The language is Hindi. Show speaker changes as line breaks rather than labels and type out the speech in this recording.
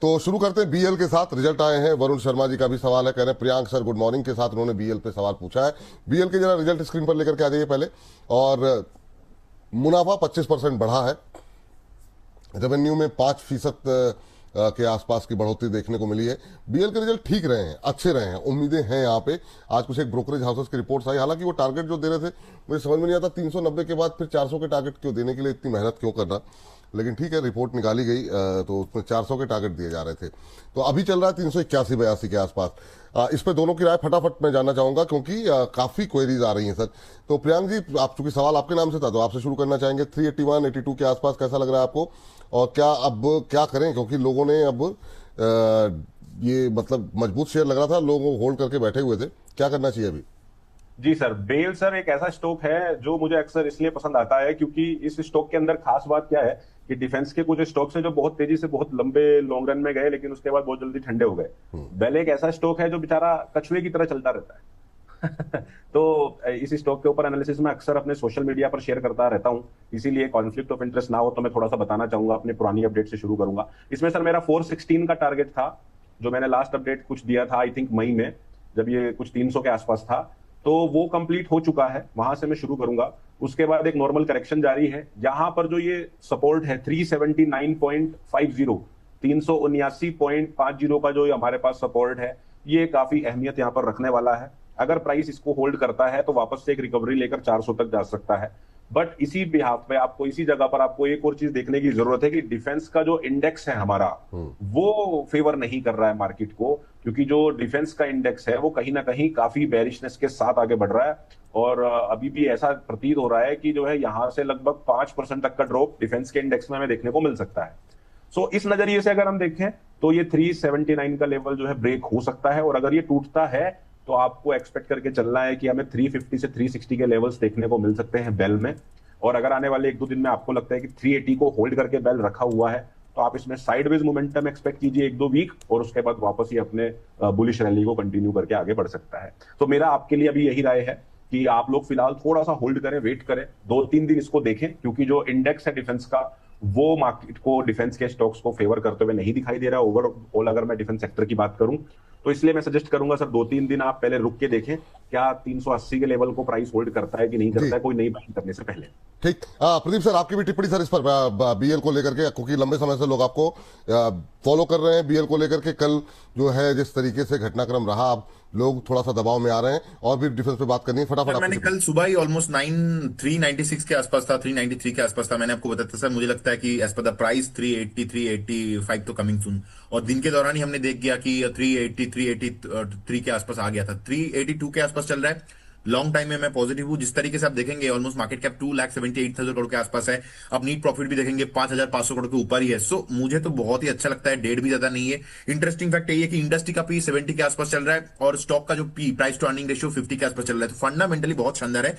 तो शुरू करते हैं बीएल के साथ। रिजल्ट आए हैं, वरुण शर्मा जी का भी सवाल है, कह रहे हैं प्रियांक सर गुड मॉर्निंग के साथ उन्होंने बीएल पे सवाल पूछा है। बीएल के जरा रिजल्ट स्क्रीन पर लेकर के आ जाइए पहले। और मुनाफा 25% बढ़ा है, रेवेन्यू में 5% के आसपास की बढ़ोतरी देखने को मिली है। बीएल के रिजल्ट ठीक रहे हैं, अच्छे रहे हैं, उम्मीदें हैं यहाँ पे। आज कुछ एक ब्रोकरेज हाउसेस की रिपोर्ट्स आई, हालांकि वो टारगेट जो दे रहे थे मुझे समझ में नहीं आता 390 के बाद फिर 400 के टारगेट क्यों देने के लिए इतनी मेहनत क्यों करना, लेकिन ठीक है, रिपोर्ट निकाली गई तो उसमें 400 के टारगेट दिए जा रहे थे। तो अभी चल रहा है 381-82 के आसपास। इस पे दोनों की राय फटाफट मैं जानना चाहूंगा क्योंकि काफी क्वेरीज आ रही हैं सर। तो प्रियांक जी, आप चूंकि सवाल आपके नाम से था तो आपसे शुरू करना चाहेंगे। 381-82 के आसपास कैसा लग रहा है आपको, और क्या अब क्या करें, क्योंकि लोगों ने अब ये मतलब मजबूत शेयर लग रहा था, लोग होल्ड करके बैठे हुए थे, क्या करना चाहिए अभी?
जी सर, बेल सर एक ऐसा स्टॉक है जो मुझे अक्सर इसलिए पसंद आता है क्योंकि इस स्टॉक के अंदर खास बात क्या है कि डिफेंस के कुछ स्टॉक्स हैं जो बहुत तेजी से बहुत लंबे लॉन्ग रन में गए लेकिन उसके बाद बहुत जल्दी ठंडे हो गए। बेल एक ऐसा स्टॉक है जो बेचारा कछुए की तरह चलता रहता है। तो इस स्टॉक के ऊपर एनालिसिस में अक्सर अपने सोशल मीडिया पर शेयर करता रहता हूं, इसीलिए कॉन्फ्लिक्ट ऑफ इंटरेस्ट ना हो तो मैं थोड़ा सा बताना चाहूंगा, अपनी पुरानी अपडेट से शुरू करूंगा। इसमें सर मेरा 416 का टारगेट था जो मैंने लास्ट अपडेट कुछ दिया था आई थिंक मई में, जब ये कुछ 300 के आसपास था, तो वो कंप्लीट हो चुका है, वहां से मैं शुरू करूंगा। उसके बाद एक नॉर्मल करेक्शन जारी है, यहां पर जो ये सपोर्ट है 379.50, 379.50 का जो हमारे पास सपोर्ट है, ये काफी अहमियत यहां पर रखने वाला है। अगर प्राइस इसको होल्ड करता है तो वापस से एक रिकवरी लेकर 400 तक जा सकता है। बट इसी बिहाफ पे आपको, इसी जगह पर आपको एक और चीज देखने की जरूरत है कि डिफेंस का जो इंडेक्स है हमारा, वो फेवर नहीं कर रहा है मार्केट को, क्योंकि जो डिफेंस का इंडेक्स है वो कहीं ना कहीं काफी बेरिशनेस के साथ आगे बढ़ रहा है। और अभी भी ऐसा प्रतीत हो रहा है कि जो है यहां से लगभग 5% तक का ड्रॉप डिफेंस के इंडेक्स में हमें देखने को मिल सकता है। सो इस नजरिए से अगर हम देखें तो ये 379 का लेवल जो है ब्रेक हो सकता है, और अगर ये टूटता है तो आपको एक्सपेक्ट करके चलना है कि हमें 350 से 360 के लेवल्स देखने को मिल सकते हैं बेल में। और अगर आने वाले 1-2 दिन में आपको लगता है कि 380 को होल्ड करके बेल रखा हुआ है तो आप इसमें साइडवेज मोमेंटम एक्सपेक्ट कीजिए 1-2 वीक, और उसके बाद वापस ही अपने बुलिश रैली को कंटिन्यू करके आगे बढ़ सकता है। तो मेरा आपके लिए अभी यही राय है कि आप लोग फिलहाल थोड़ा सा होल्ड करें, वेट करें, 2-3 दिन इसको देखें, क्योंकि जो इंडेक्स है डिफेंस का वो मार्केट को, डिफेंस के स्टॉक्स को फेवर करते हुए नहीं दिखाई दे रहा है ओवरऑल, अगर मैं डिफेंस सेक्टर की बात करूं। तो इसलिए मैं सजेस्ट करूंगा सर 2-3 दिन आप पहले रुक के देखें क्या 380 के लेवल को प्राइस होल्ड करता है कि नहीं
जी
करता है, कोई नई बाइंग करने से पहले।
ठीक। प्रदीप सर, आपकी भी टिप्पणी सर इस पर बीएल को लेकर के, क्योंकि लंबे समय से लोग आपको फॉलो कर रहे हैं बीएल को लेकर के। कल जो है जिस तरीके से घटनाक्रम रहा, अब लोग थोड़ा सा दबाव में आ रहे हैं और भी डिफेंस पे बात करनी है, फटाफट
मैंने कल सुबह ही ऑलमोस्ट 396 के आसपास था, 393 के आसपास था, मैंने आपको बताया था सर मुझे लगता है कि एज पर द प्राइस 380 385 तो कमिंग सून, और दिन के दौरान ही हमने देख गया कि 380 383 के आसपास आ गया था, 382 के आसपास चल रहा है। लॉन्ग टाइम में मैं पॉजिटिव हूं, जिस तरीके से आप देखेंगे ऑलमोस्ट मार्केट कैप 2,78,000 करोड़ के आसपास है। अब नीट प्रॉफिट भी देखेंगे 5,500 करोड़ के ऊपर ही है। सो मुझे तो बहुत ही अच्छा लगता है, डेट भी ज्यादा नहीं है। इंटरेस्टिंग फैक्ट ये है कि इंडस्ट्री का पी 70 के आसपास चल रहा है और स्टॉक का जो P price to earning ratio 50 के आसपास चल रहा है, तो फंडामेंटली बहुत शानदार है।